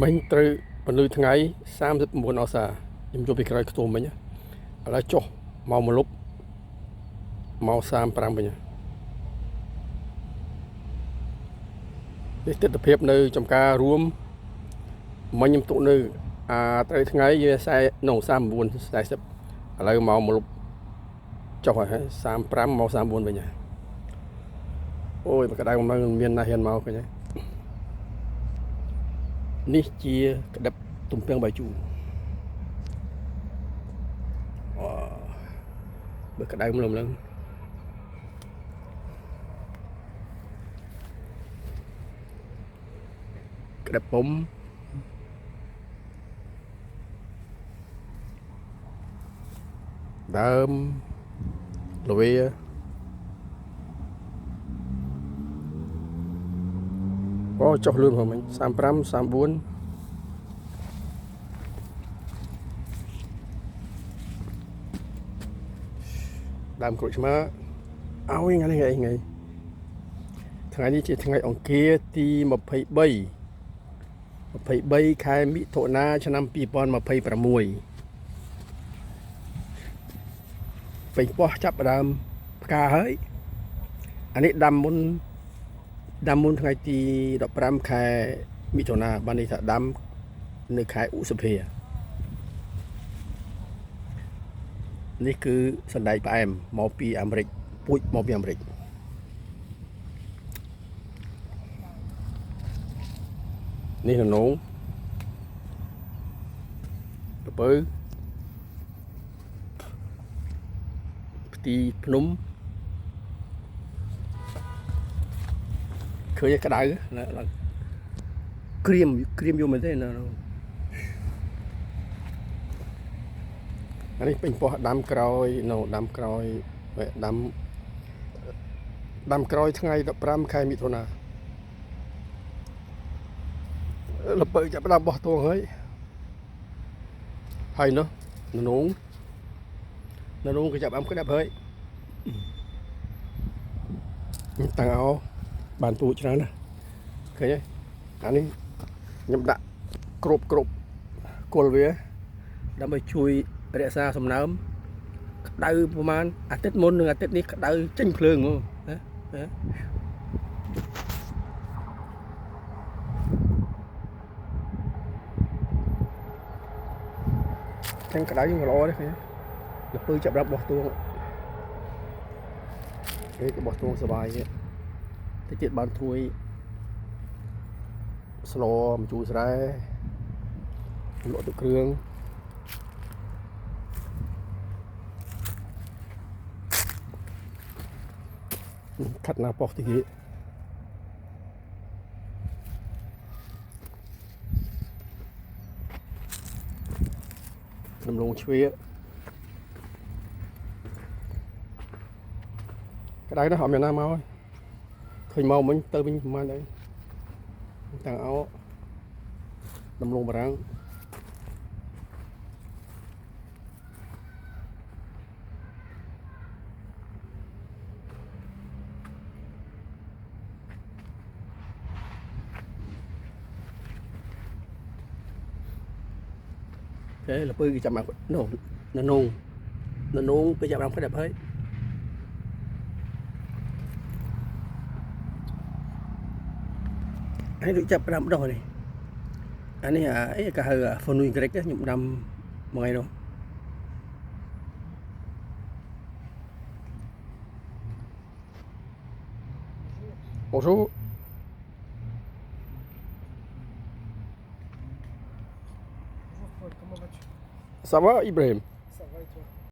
មិញត្រូវពលឺថ្ងៃ39អសាខ្ញុំយកពីក្រោយខ្ទមមិញឥឡូវចុះមកមកលុបមក35វិញនេះទិដ្ឋភាពនៅចំការរួមមិញខ្ញុំទុកនៅត្រូវថ្ងៃវា40នៅ39 40ឥឡូវមកមកលុបចុះហើយ35មក34វិញអូយបកដៅមកមានណាហ៊ានមកឃើញនេះជាក្តាប់ទំពាំងបាយជូរបើក្តៅម្លឹងក្តាប់ពុំដើមល្វាចុះលឿនផងមិញ35 34ដើមក្រូចឆ្មាឲ្យថ្ងៃនេះថ្ងៃនេះជាថ្ងៃអង្គារទី23ខែមិថុនាឆ្នាំ2026ពេញពោះចាប់ដើមផ្កាហើយអានេះដាំមុនថ្ងៃទី15ខែមិថុនាបាននេះថាដាំនៅខែឧសភានេះគឺសណ្ដែកផ្អែមមកពីអាមេរិកពូជមកពីអាមេរិកនេះនងទៅផ្ទីភ្នំឃើញក្តៅក្រៀមយកមែនទេណាអានេះពេញពោះដាំក្រោយដាំក្រោយថ្ងៃ15ខែមិថុនាលពើចាប់ដើមបោះតួងហើយនោះនងក៏ចាប់ក្តាប់ហើយតាំងអោបានទូច្រើនណាឃើញទេអានេះខ្ញុំដាក់គ្រប់គល់វាដើម្បីជួយរក្សាសំណើមក្តៅប្រហែលអាទិត្យមុននិងអាទិត្យនេះក្តៅចេញភ្លើងហ្មងណាចឹងក្តៅយើងល្អទេឃើញលពើចាប់រាប់បោះតួងគេបោះតួងសុបាយទេទៀតបានទួយស្លម្ជូរស្រែលក់ទឹកគ្រឿងខាត់ណាប៉ោះទីគេដំឡូងជ្វាក្តៅណាស់អត់មានណាមកឃើញមកមិញទៅវិញប្រហែលដែរតាំងអោដំឡូងបារាំងគេលពើគេចាំមកនងគេចាប់បានផ្ដាប់ហើយហើយដូចចាប់ផ្ដាំដោះនេះអានេះអីគេហៅហ្វូនុយក្រិចខ្ញុំដាំមួយថ្ងៃនោះBonjour. Bonjour Paul, comment vas-tu? Ça va Ibrahim?